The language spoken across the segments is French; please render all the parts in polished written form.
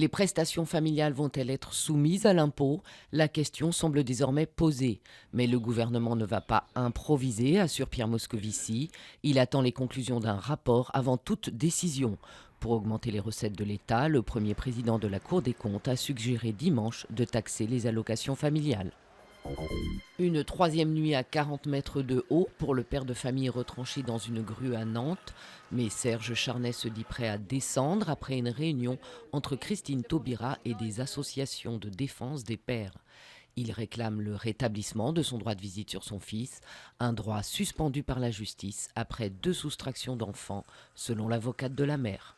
Les prestations familiales vont-elles être soumises à l'impôt? La question semble désormais posée. Mais le gouvernement ne va pas improviser, assure Pierre Moscovici. Il attend les conclusions d'un rapport avant toute décision. Pour augmenter les recettes de l'État, le premier président de la Cour des comptes a suggéré dimanche de taxer les allocations familiales. Une troisième nuit à 40 mètres de haut pour le père de famille retranché dans une grue à Nantes. Mais Serge Charnet se dit prêt à descendre après une réunion entre Christine Taubira et des associations de défense des pères. Il réclame le rétablissement de son droit de visite sur son fils, un droit suspendu par la justice après 2 soustractions d'enfants, selon l'avocate de la mère.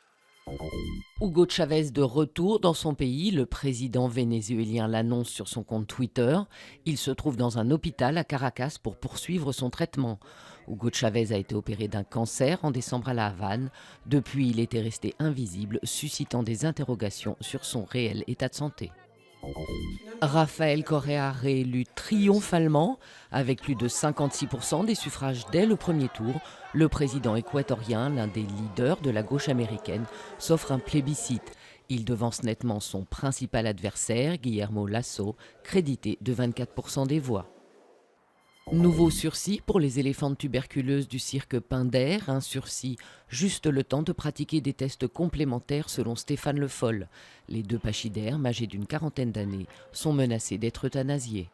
Hugo Chavez de retour dans son pays, le président vénézuélien l'annonce sur son compte Twitter. Il se trouve dans un hôpital à Caracas pour poursuivre son traitement. Hugo Chavez a été opéré d'un cancer en décembre à La Havane. Depuis, il était resté invisible, suscitant des interrogations sur son réel état de santé. Rafael Correa réélu triomphalement avec plus de 56% des suffrages dès le premier tour. Le président équatorien, l'un des leaders de la gauche américaine, s'offre un plébiscite. Il devance nettement son principal adversaire, Guillermo Lasso, crédité de 24% des voix. Nouveau sursis pour les éléphantes tuberculeuses du cirque Pinder, un sursis juste le temps de pratiquer des tests complémentaires selon Stéphane Le Foll. Les 2 pachydermes, âgés d'une quarantaine d'années, sont menacés d'être euthanasiés.